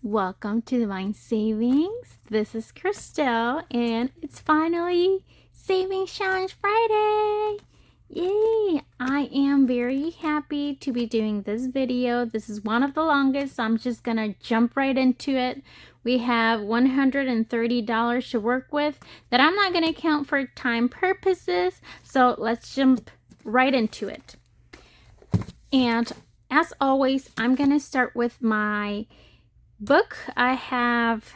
welcome to Divine Savings. This is Christelle, and it's finally Savings Challenge Friday. Yay! I am very happy to be doing this video. This is one of the longest, so I'm just gonna jump right into it. We have $130 to work with that I'm not gonna count for time purposes, so let's jump right into it. And as always, I'm gonna start with my book. I have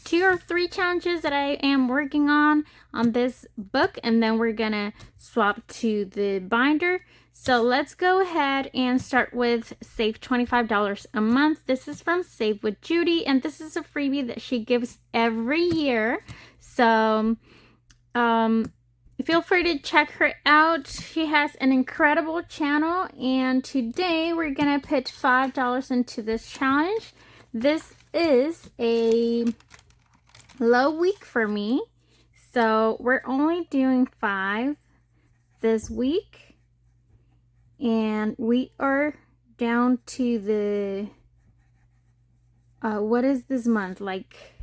2 or 3 challenges that I am working on this book, and then we're gonna swap to the binder. So let's go ahead and start with Save $25 a month. This is from Save with Judy, and this is a freebie that she gives every year. So feel free to check her out. She has an incredible channel, and today we're gonna put $5 into this challenge. This is a low week for me, so we're only doing 5 this week, and we are down to the what is this month, like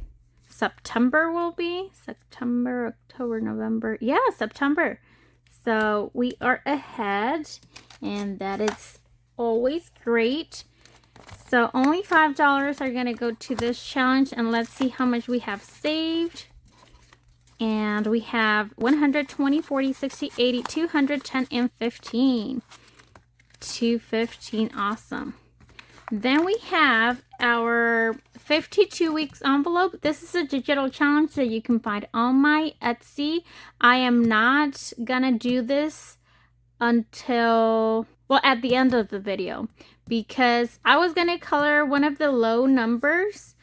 September will be September, October, November, yeah, September. So we are ahead, and that is always great. So only $5 are going to go to this challenge, and let's see how much we have saved. And we have 120, 40, 60, 80, 210, and 15. 215, awesome. Then we have our 52 weeks envelope. This is a digital challenge that you can find on my Etsy. I am not going to do this until, well, at the end of the video, because I was gonna color one of the low numbers,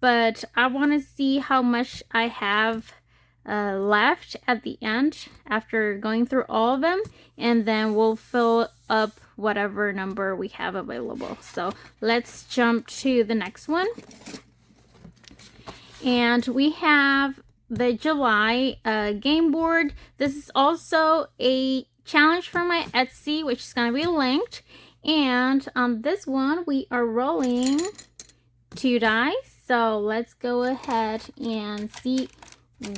but I want to see how much I have left at the end after going through all of them, and then we'll fill up whatever number we have available. So let's jump to the next one, and we have the July game board. This is also a challenge from my Etsy, which is going to be linked. And on this one, we are rolling 2 dice. So let's go ahead and see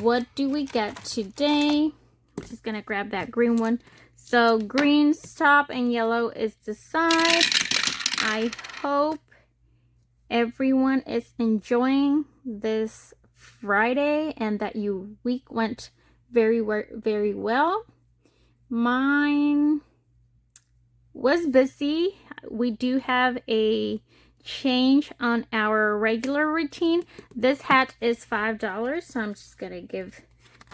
what do we get today. I'm just going to grab that green one. So green's top and yellow is the side. I hope everyone is enjoying this Friday and that your week went very well. Mine was busy. We do have a change on our regular routine. This hat is $5, so I'm just gonna give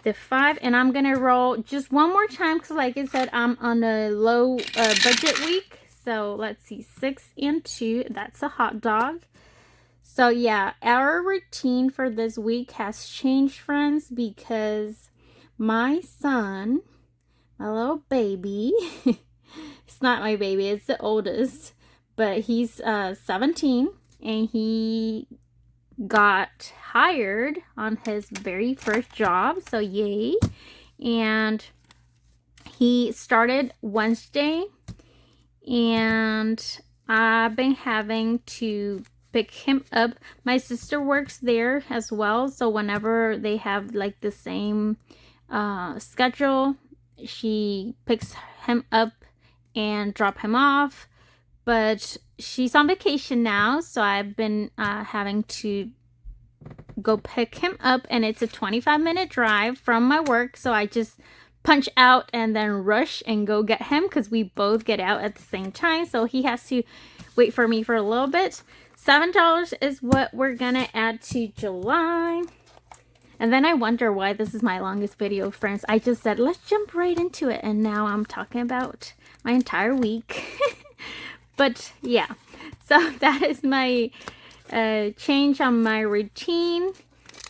the 5, and I'm gonna roll just one more time because, like I said, I'm on a low budget week. So let's see, 6 and 2. That's a hot dog. So yeah, our routine for this week has changed, friends, because my son, my little baby, it's not my baby, it's the oldest, but he's 17, and he got hired on his very first job, so yay. And he started Wednesday, and I've been having to pick him up. My sister works there as well, so whenever they have like the same schedule, she picks him up and drop him off. But she's on vacation now, so I've been having to go pick him up, and it's a 25-minute drive from my work, so I just punch out and then rush and go get him because we both get out at the same time, so he has to wait for me for a little bit. $7 is what we're gonna add to July. And then I wonder why this is my longest video, friends. I just said, let's jump right into it. And now I'm talking about my entire week. But yeah, so that is my change on my routine.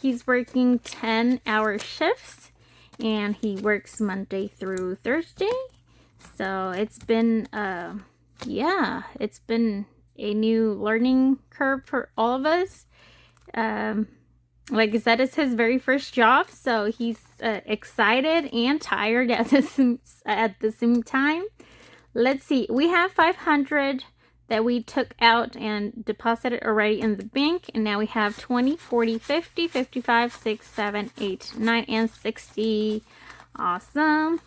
He's working 10-hour shifts, and he works Monday through Thursday. So it's been, yeah, it's been a new learning curve for all of us. Like I said, it's his very first job, so he's excited and tired at the same time. Let's see, we have $500 that we took out and deposited already in the bank. And now we have 20, 40, 50, 55, 6, 7, 8, 9, and 60. Awesome.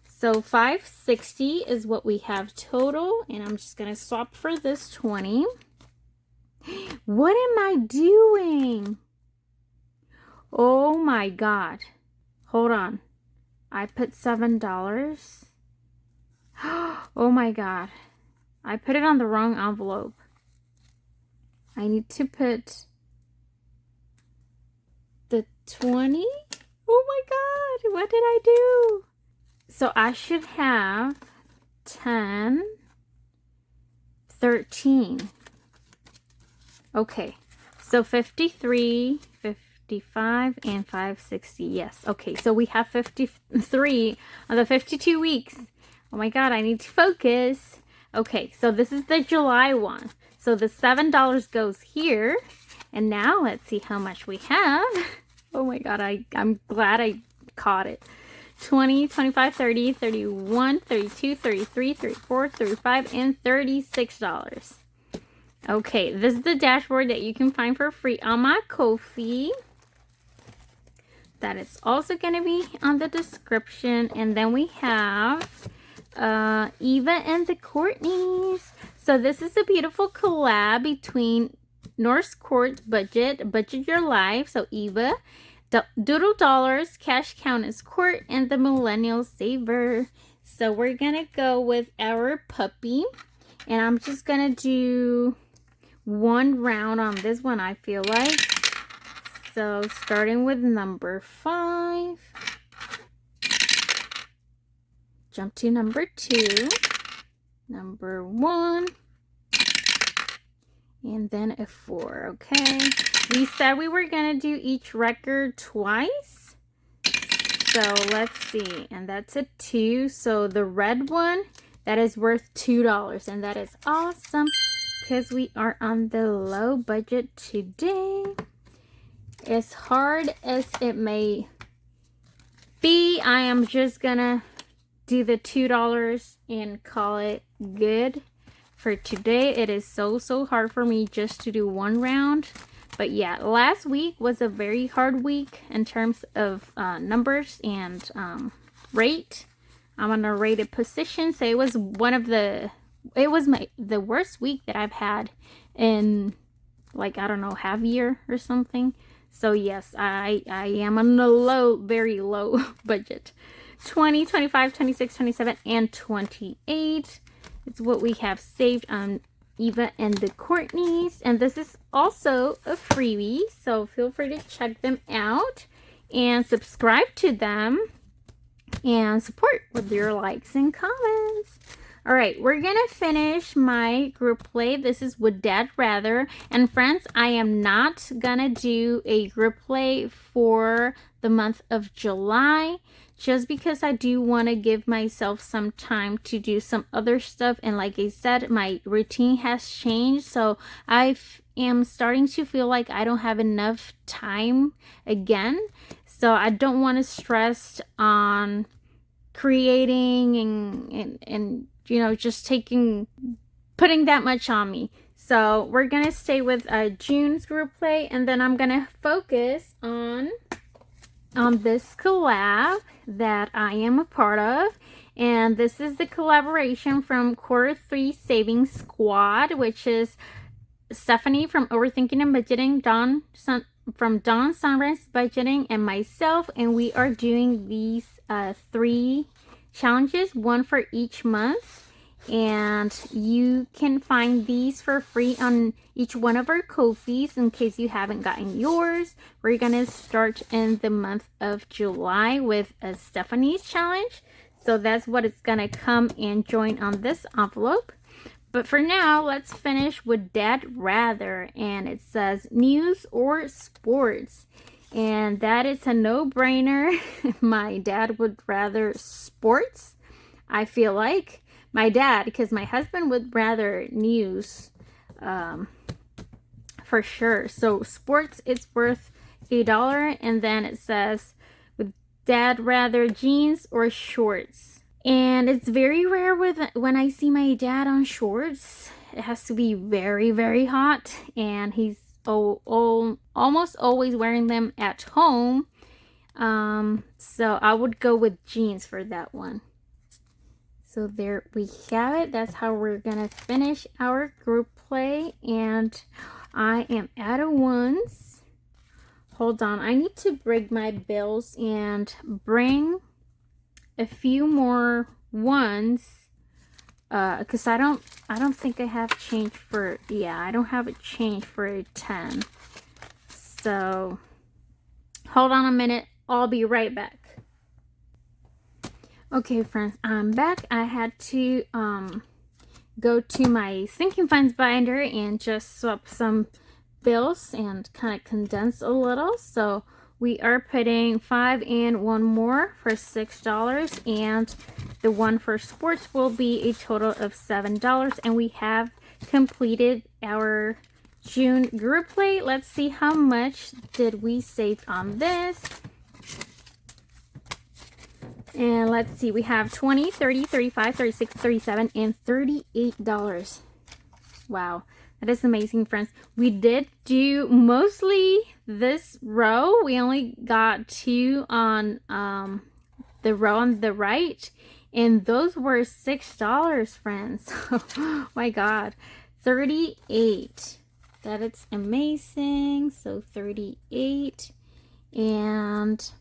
So 560 is what we have total. And I'm just going to swap for this 20. What am I doing? Oh my God. Hold on. I put $7. Oh my God. I put it on the wrong envelope. I need to put the 20. Oh my God. What did I do? So I should have 10, 13. Okay. So 53, 55, and 560. Yes. Okay. So we have 53 on the 52 weeks. Oh my God. I need to focus. Okay, so this is the July one. So the $7 goes here. And now let's see how much we have. Oh my God, I'm glad I caught it. 20, 25, 30, 31, 32, 33, 34, 35, and $36. Okay, this is the dashboard that you can find for free on my Ko-fi. That is also going to be on the description. And then we have Eva and the Courtneys. So this is a beautiful collab between Norse Court Budget Your Life. So Eva, Doodle Dollars, Cash Count is Court, and the Millennial Saver. So we're gonna go with our puppy, and I'm just gonna do one round on this one, I feel like. So starting with number 5. Jump to number 2, number 1, and then a 4, okay? We said we were going to do each record twice. So let's see, and that's a 2. So the red one, that is worth $2, and that is awesome because we are on the low budget today. As hard as it may be, I am just going to do the $2 and call it good for today. It is so hard for me just to do one round, but yeah, last week was a very hard week in terms of numbers and rate. I'm on a rated position, so it was the worst week that I've had in, like, I don't know, half year or something. So yes, I am on a very low budget. 20, 25, 26, 27, and 28. It's what we have saved on Eva and the Courtneys. And this is also a freebie, so feel free to check them out and subscribe to them and support with your likes and comments. All right, we're gonna finish my group play. This is Would Dad Rather? And friends, I am not gonna do a group play for the month of July, just because I do want to give myself some time to do some other stuff. And like I said, my routine has changed, so I am starting to feel like I don't have enough time again. So I don't want to stress on creating and you know, just putting that much on me. So we're gonna stay with June's group play, and then I'm gonna focus on this collab that I am a part of. And this is the collaboration from Q3 Savings Squad, which is Stephanie from Overthinking and Budgeting, from Dawn Sunrise Budgeting, and myself. And we are doing these 3 challenges, one for each month. And you can find these for free on each one of our Ko-fis in case you haven't gotten yours. We're going to start in the month of July with a Stephanie's challenge. So that's what it's going to come and join on this envelope. But for now, let's finish with Dad Rather. And it says news or sports. And that is a no-brainer. My dad would rather sports, I feel like. My dad, because my husband would rather news, for sure. So sports, it's worth $1, and then it says, would Dad rather jeans or shorts? And it's very rare when I see my dad on shorts. it has to be very, very hot, and he's almost always wearing them at home. So I would go with jeans for that one. So there we have it. That's how we're gonna finish our group play. And I am out of ones. Hold on, I need to break my bills and bring a few more ones. Because I don't think I have change for, yeah, I don't have a change for a 10. So hold on a minute, I'll be right back. Okay, friends, I'm back. I had to go to my sinking funds binder and just swap some bills and kind of condense a little. So we are putting 5 and 1 more for $6, and the one for sports will be a total of $7. And we have completed our June group play. Let's see how much did we save on this. And let's see, we have 20, 30, 35, 36, 37, and $38. Wow, that is amazing, friends. We did do mostly this row. We only got 2 on the row on the right, and those were $6, friends. Oh my God, 38. That is amazing. So 38, and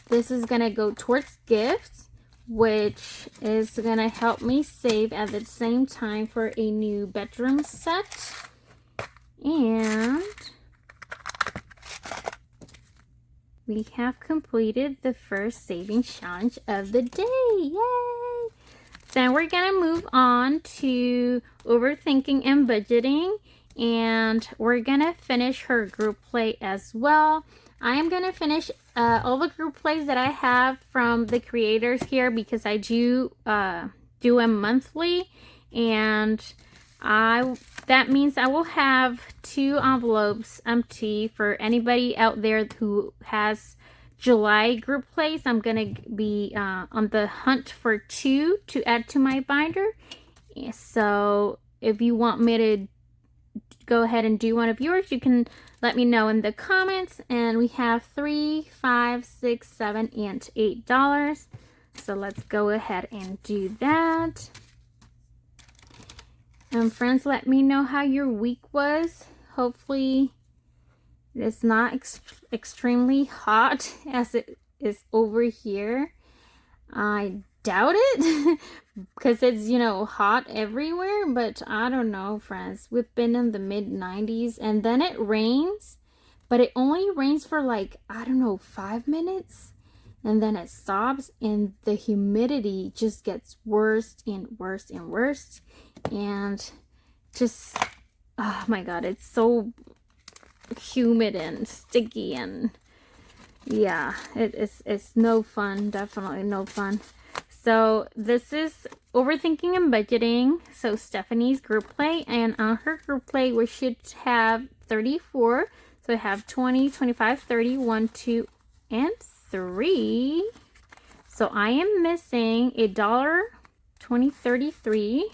this is gonna go towards gifts, which is gonna help me save at the same time for a new bedroom set. And we have completed the first savings challenge of the day. Yay! Then we're gonna move on to overthinking and budgeting, and we're gonna finish her group play as well. I am gonna finish all the group plays that I have from the creators here, because I do them monthly, and that means I will have 2 envelopes empty for anybody out there who has July group plays. I'm gonna be on the hunt for 2 to add to my binder. So if you want me to go ahead and do one of yours, you can let me know in the comments. And we have $3, $5, $6, $7, and $8. So let's go ahead and do that. And friends, let me know how your week was. Hopefully it's not extremely hot as it is over here. I doubt it because it's, you know, hot everywhere, but I don't know, friends. We've been in the mid 90s, and then it rains, but it only rains for like, I don't know, 5 minutes, and then it stops, and the humidity just gets worse and worse and worse, and just, oh my God, it's so humid and sticky, and yeah, it's no fun. Definitely no fun. So this is overthinking and budgeting. So Stephanie's group play, and on her group play we should have 34. So I have 20, 25, 30, 1, 2, and 3. So I am missing $1, 20, 33.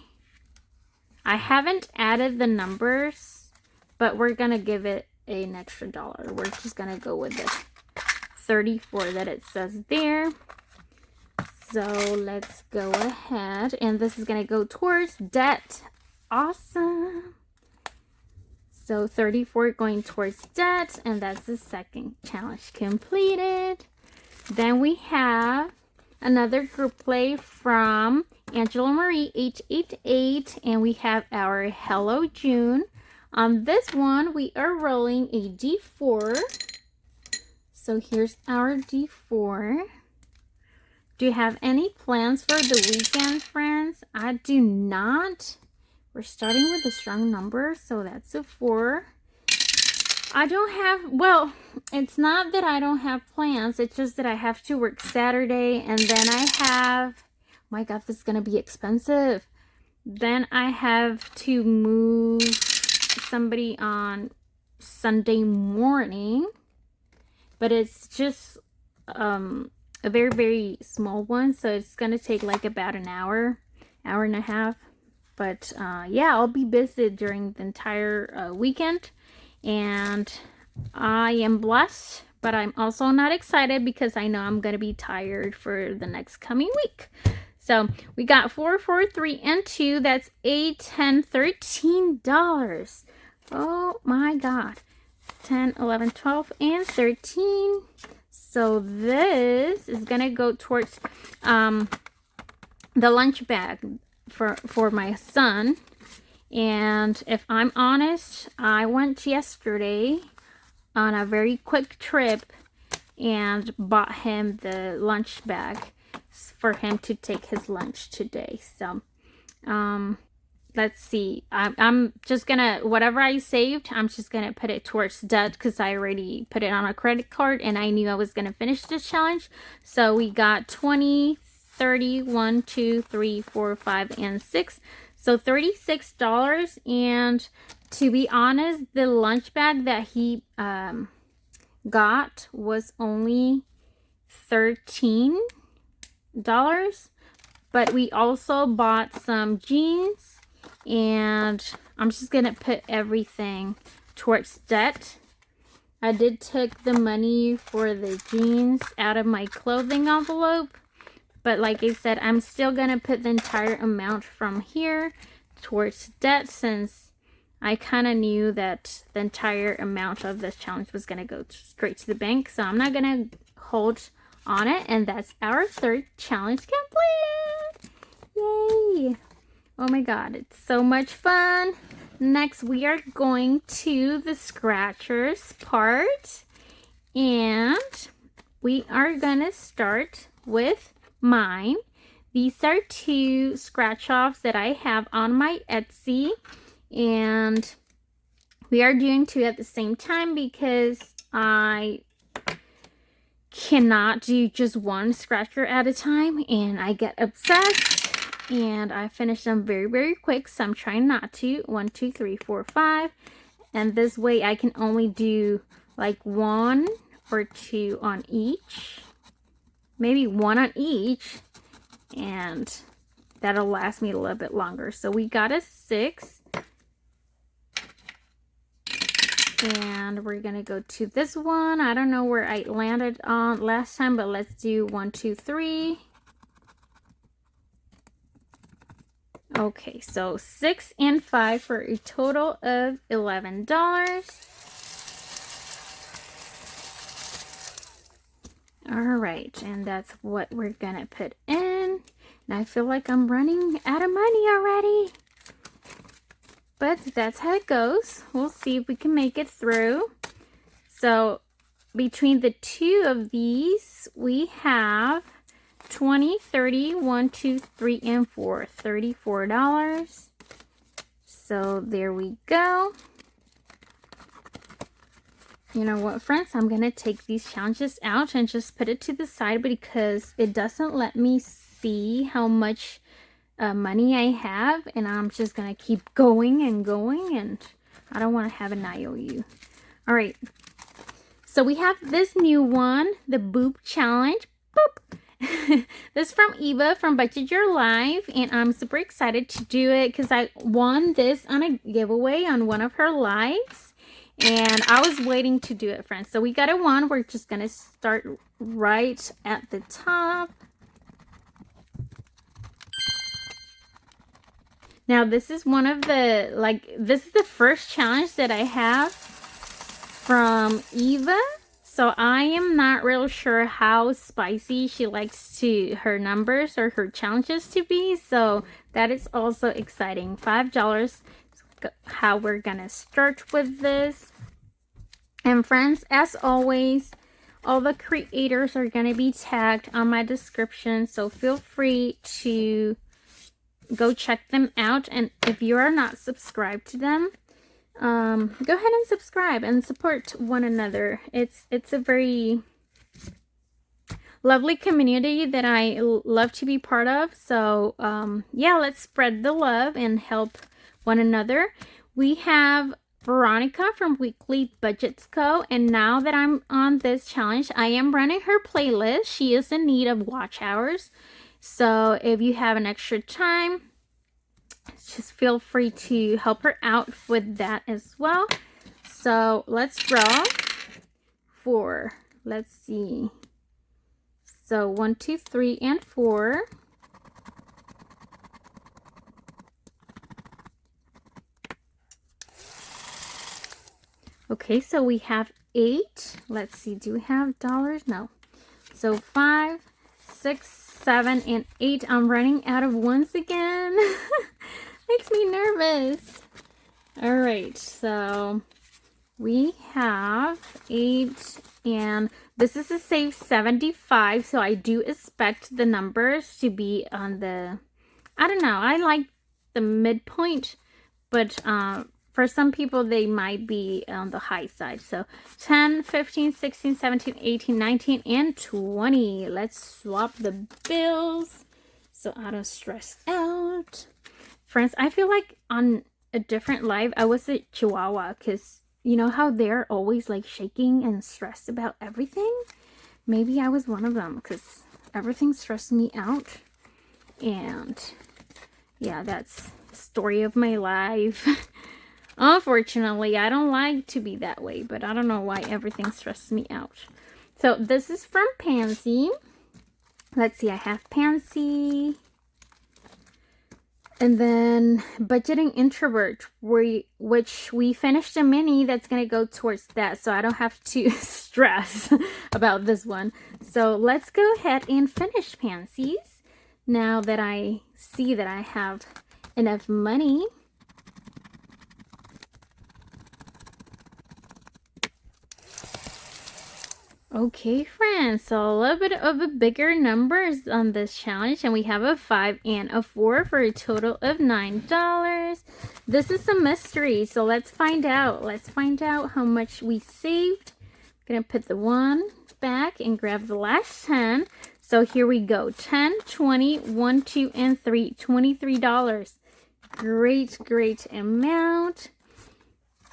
I haven't added the numbers, but we're gonna give it an extra $1. We're just gonna go with it. 34 that it says there. So let's go ahead, and this is gonna go towards debt. Awesome. So 34 going towards debt, and that's the second challenge completed. Then we have another group play from Angela Marie H88, and we have our Hello June. On this one we are rolling a D4. So here's our D4. Do you have any plans for the weekend, friends? I do not. We're starting with a strong number, so that's a 4. I don't have, well, it's not that I don't have plans. It's just that I have to work Saturday, and then I have, oh my God, this is going to be expensive. Then I have to move somebody on Sunday morning. But it's just a very, very small one. So it's going to take like about an hour, hour and a half. But yeah, I'll be busy during the entire weekend, and I am blessed, but I'm also not excited because I know I'm going to be tired for the next coming week. So we got 4, 4, 3, and 2. That's $8, $10, $13. Oh my God. 10, 11, 12, and 13. So this is going to go towards the lunch bag for my son. And if I'm honest, I went yesterday on a very quick trip and bought him the lunch bag for him to take his lunch today. So let's see, I'm just gonna, whatever I saved, I'm just gonna put it towards debt because I already put it on a credit card and I knew I was gonna finish this challenge. So we got 20, 30, 1, 2, 3, 4, 5, and 6. So $36. And to be honest, the lunch bag that he got was only $13. But we also bought some jeans, and I'm just gonna put everything towards debt. I did take the money for the jeans out of my clothing envelope, but like I said, I'm still gonna put the entire amount from here towards debt, since I kind of knew that the entire amount of this challenge was gonna go straight to the bank. So I'm not gonna hold on it. And that's our third challenge complete. Yay! Oh my God, it's so much fun. Next, we are going to the scratchers part, and we are gonna start with mine. These are 2 scratch offs that I have on my Etsy, and we are doing 2 at the same time because I cannot do just one scratcher at a time and I get obsessed, and I finish them very, very quick. So I'm trying not to. 1, 2, 3, 4, 5, and this way I can only do like 1 or 2 on each, maybe 1 on each, and that'll last me a little bit longer. So we got a 6. And we're gonna go to this one. I don't know where I landed on last time, but let's do 1, 2, 3. Okay, so 6 and 5 for a total of $11. All right, and that's what we're gonna put in. And I feel like I'm running out of money already, but that's how it goes. We'll see if we can make it through. So between the 2 of these, we have 20, 30, 1, 2, 3, and 4, $34. So there we go. You know what, friends? I'm going to take these challenges out and just put it to the side because it doesn't let me see how much money I have, and I'm just going to keep going and going, and I don't want to have an IOU. All right. So we have this new one, the Boop Challenge. Boop. This is from Eva from Budget Your Life, and I'm super excited to do it because I won this on a giveaway on one of her lives, and I was waiting to do it, friends. So we got a 1. We're just going to start right at the top. Now, this is one of the, this is the first challenge that I have from Eva. So I am not real sure how spicy she likes her numbers or her challenges to be. So that is also exciting. $5 is how we're going to start with this. And friends, as always, all the creators are going to be tagged on my description. So feel free to go check them out. And if you are not subscribed to them, go ahead and subscribe and support one another. It's a very lovely community that I love to be part of. So yeah, let's spread the love and help one another. We have Veronica from Weekly Budgets Co. And now that I'm on this challenge, I am running her playlist. She is in need of watch hours. So if you have an extra time, just feel free to help her out with that as well. So let's draw for, let's see. So 1, 2, 3, and 4. Okay, so we have 8. Let's see, do we have dollars? No. So 5, 6, 7, and 8. I'm running out of ones again. Makes me nervous. All right, so we have 8, and this is a save 75, so I do expect the numbers to be on the, I don't know, I like the midpoint, but for some people they might be on the high side. So 10, 15, 16, 17, 18, 19, and 20. Let's swap the bills so I don't stress out. Friends, I feel like on a different live I was a Chihuahua, because you know how they're always like shaking and stressed about everything? Maybe I was one of them, because everything stressed me out. And yeah, that's the story of my life. Unfortunately, I don't like to be that way, but I don't know why everything stresses me out. So this is from Pansy. Let's see, I have Pansy. And then Budgeting Introvert, which we finished a mini that's going to go towards that. So I don't have to stress about this one. So let's go ahead and finish Pansies. Now that I see that I have enough money. Okay, friends, so a little bit of a bigger numbers on this challenge, and we have a 5 and a 4 for a total of $9. This is a mystery, so let's find out. Let's find out how much we saved. I'm gonna put the 1 back and grab the last 10. So here we go. 10, 20, 1, 2, and 3. $23. Great amount.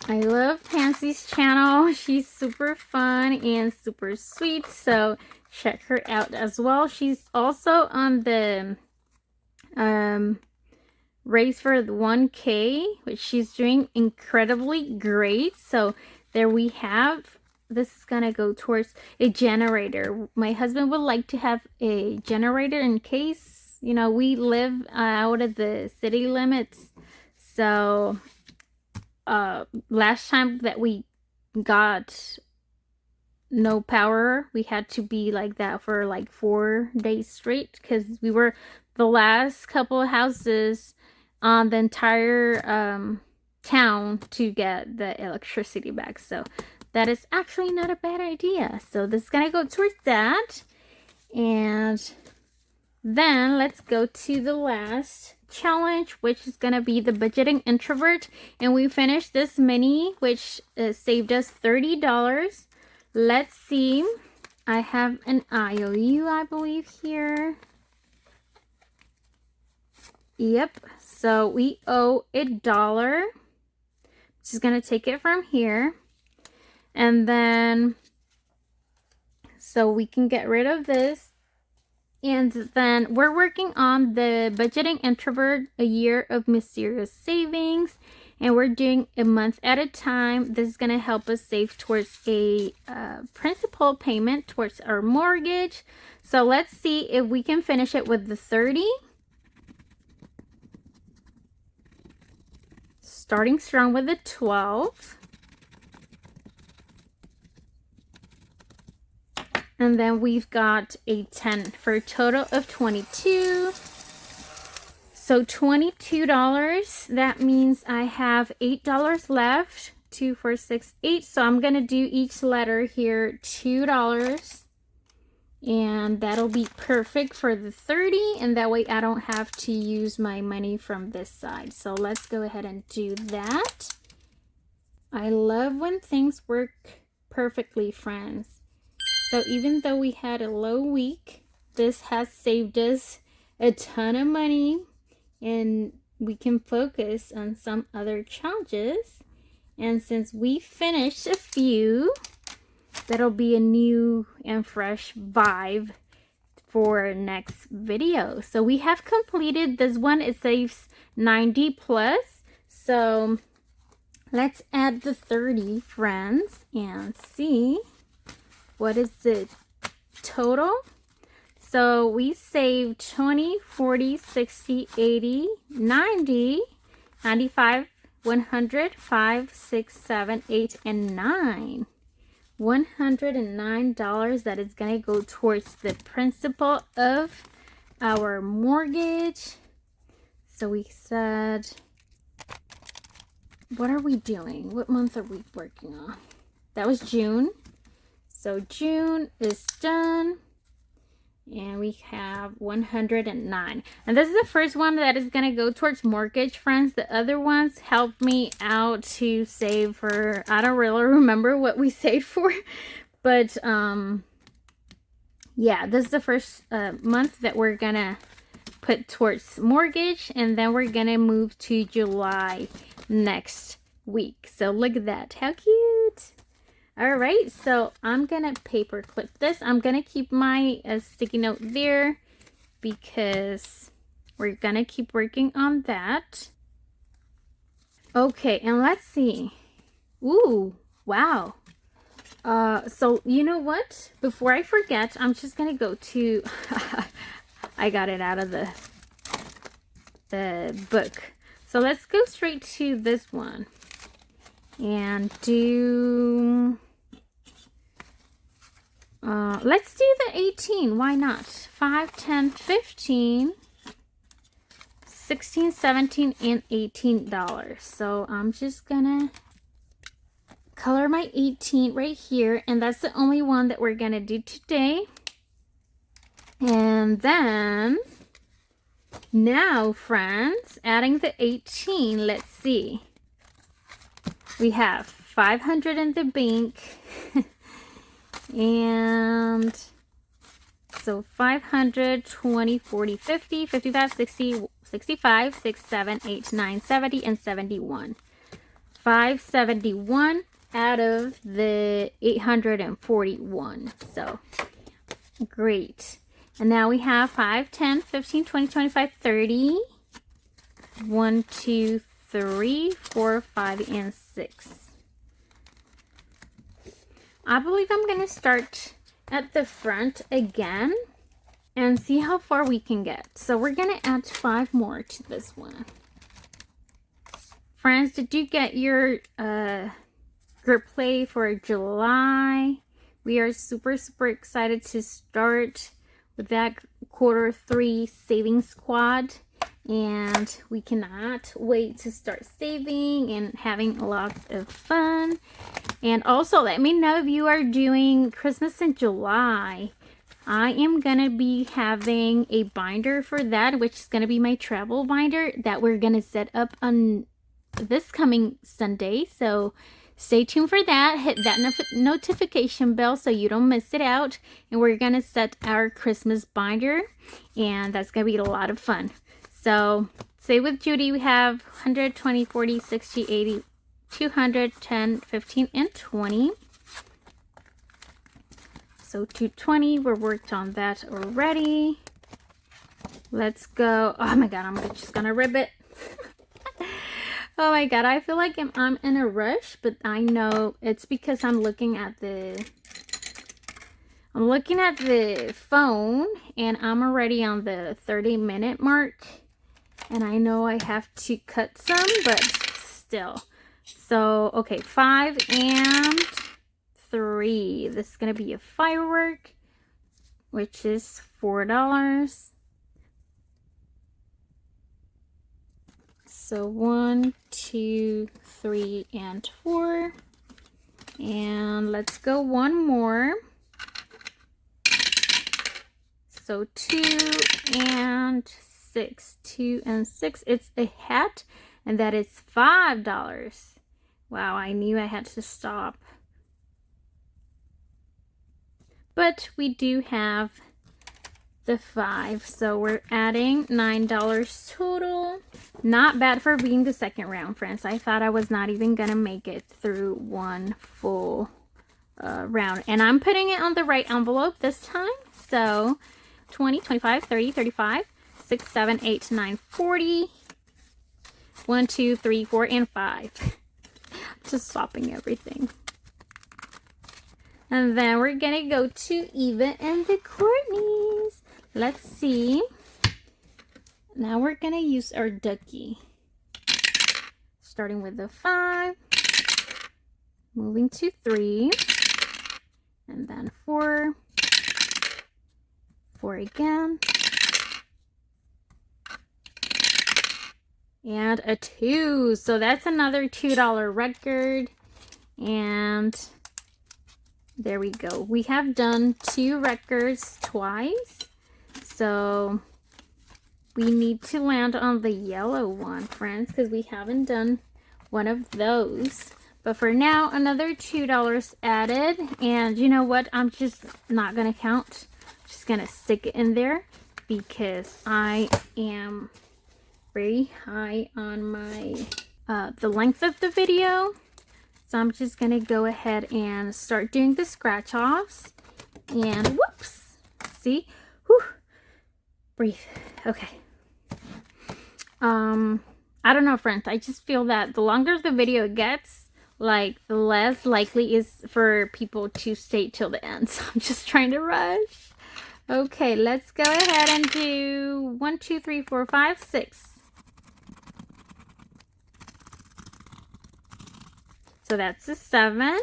I love Pansy's channel. She's super fun and super sweet, so check her out as well. She's also on the race for the 1K, which she's doing incredibly great. So there we have. This is gonna go towards a generator. My husband would like to have a generator in case, you know, we live out of the city limits. So last time that we got no power, we had to be like that for like 4 days straight, because we were the last couple of houses on the entire town to get the electricity back. So that is actually not a bad idea. So this is gonna go towards that. And then let's go to the last challenge, which is gonna be the Budgeting Introvert, and we finished this mini, which saved us $30. Let's see, I have an IOU, I believe, here. Yep, so we owe $1. Just gonna take it from here, and then so we can get rid of this. And then we're working on the Budgeting Introvert, a year of mysterious savings, and we're doing a month at a time. This is going to help us save towards a principal payment towards our mortgage. So let's see if we can finish it with the 30. Starting strong with the 12. And then we've got a 10 for a total of 22. So $22. That means I have $8 left. 2, 4, 6, 8. So I'm going to do each letter here $2. And that'll be perfect for the 30. And that way I don't have to use my money from this side. So let's go ahead and do that. I love when things work perfectly, friends. So even though we had a low week, this has saved us a ton of money, and we can focus on some other challenges. And since we finished a few, that'll be a new and fresh vibe for next video. So we have completed this one. It saves 90 plus. So let's add the 30, friends, and see what is the total. So we saved 20, 40, 60, 80, 90, 95, 100, 5, 6, 7, 8, and 9. $109 that is going to go towards the principal of our mortgage. So we said, what are we doing? What month are we working on? That was June. So June is done. And we have 109. And this is the first one that is going to go towards mortgage, friends. The other ones helped me out to save for, I don't really remember what we saved for. But, yeah, this is the first month that we're going to put towards mortgage. And then we're going to move to July next week. So look at that. How cute. All right, so I'm gonna paper clip this. I'm gonna keep my sticky note there because we're gonna keep working on that. Okay, and let's see. Ooh, wow. So you know what? Before I forget, I'm just gonna go to, I got it out of the book. So let's go straight to this one and do, let's do the 18. Why not? 5, 10, 15, 16, 17, and $18. So I'm just gonna color my 18 right here, and that's the only one that we're gonna do today. And then now, friends, adding the 18, let's see. We have 500 in the bank. And so 500, 20, 40, 50, 55, 60, 65, 6, 7, 8, 9, 70, and 71. 571 out of the 841. So great. And now we have 5, 10, 15, 20, 25, 30. 1, 2, 3, 4, 5, and 6. I believe I'm going to start at the front again and see how far we can get. So we're going to add 5 more to this one. Friends, did you get your group play for July? We are super excited to start with that Q3 savings squad. And we cannot wait to start saving and having lots of fun. And also, let me know if you are doing Christmas in July. I am going to be having a binder for that, which is going to be my travel binder that we're going to set up on this coming Sunday. So stay tuned for that. Hit that notification bell so you don't miss it out. And we're going to set our Christmas binder. And that's going to be a lot of fun. So, say with Judy, we have 100, 20, 40, 60, 80, 200, 10, 15, and 20. So, 220, we're worked on that already. Let's go. Oh my God, I'm just gonna rip it. Oh my God, I feel like I'm in a rush, but I know it's because I'm looking at the phone, and I'm already on the 30-minute mark. And I know I have to cut some, but still. So, okay, 5 and 3. This is going to be a firework, which is $4. So 1, 2, 3, and 4. And let's go one more. So 2 and 6. 2 and 6. It's a hat, and that is $5. Wow, I knew I had to stop. But we do have the 5, so we're adding $9 total. Not bad for being the second round, friends. I thought I was not even gonna make it through one full round, and I'm putting it on the right envelope this time. So 20, 25, 30, 35, 6, 7, 8, 9, 40. 1, 2, 3, 4, and 5. Just swapping everything. And then we're gonna go to Eva and the Courtneys. Let's see. Now we're gonna use our ducky. Starting with the 5, moving to 3, and then 4, 4 again, and a 2. So that's another $2 record. And there we go. We have done 2 records twice. So we need to land on the yellow one, friends, because we haven't done one of those. But for now, another $2 added. And you know what? I'm just not going to count. I'm just going to stick it in there because I am very high on my the length of the video. So I'm just going to go ahead and start doing the scratch offs. And whoops. See? Whew. Breathe. Okay. I don't know, friends. I just feel that the longer the video gets, like, the less likely is for people to stay till the end. So I'm just trying to rush. Okay, let's go ahead and do 1, 2, 3, 4, 5, 6. So that's a 7.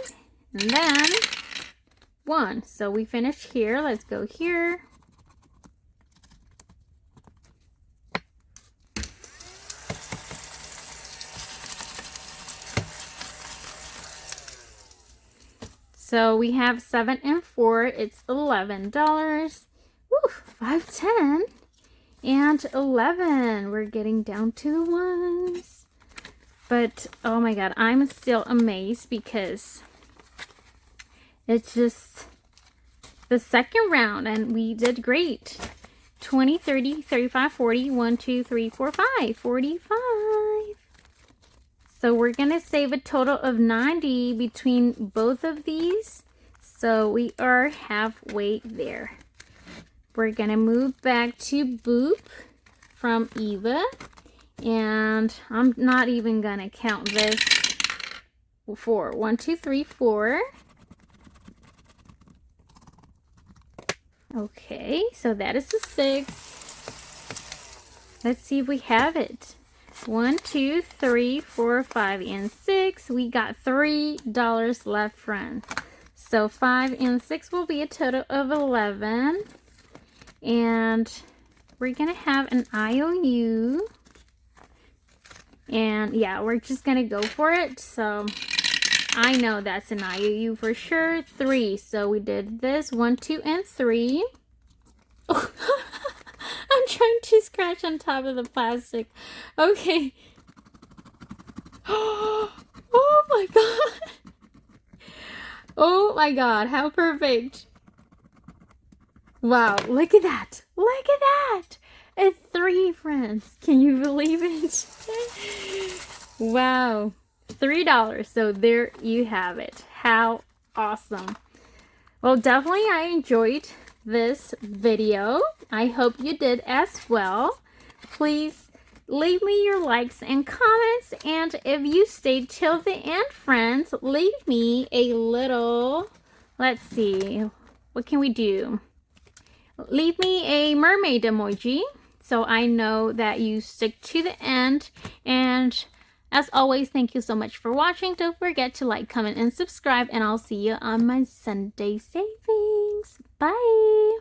And then 1. So we finished here. Let's go here. So we have 7 and 4. It's $11. Woo, 5, 10, and 11. We're getting down to the ones. But oh my god, I'm still amazed because it's just the second round and we did great. 20, 30, 35, 40, 1, 2, 3, 4, 5, 45. So we're going to save a total of 90 between both of these. So we are halfway there. We're going to move back to Boop from Eva. And I'm not even going to count this. 4. 1, 2, 3, 4. Okay, so that is a 6. Let's see if we have it. 1, 2, 3, 4, 5, and 6. We got $3 left, friends. So 5 and 6 will be a total of 11. And we're going to have an IOU. And yeah, we're just going to go for it. So I know that's an IOU for sure. 3. So we did this. 1, 2, and 3. Oh. I'm trying to scratch on top of the plastic. Okay. Oh my god. Oh my god, how perfect. Wow, look at that. Look at that. It's 3, friends. Can you believe it? Wow. $3. So there you have it. How awesome. Well, definitely I enjoyed this video. I hope you did as well. Please leave me your likes and comments, and if you stayed till the end, friends, leave me a little, let's see, what can we do? Leave me a mermaid emoji so I know that you stick to the end. And as always, thank you so much for watching. Don't forget to like, comment, and subscribe, and I'll see you on my Sunday savings. Bye!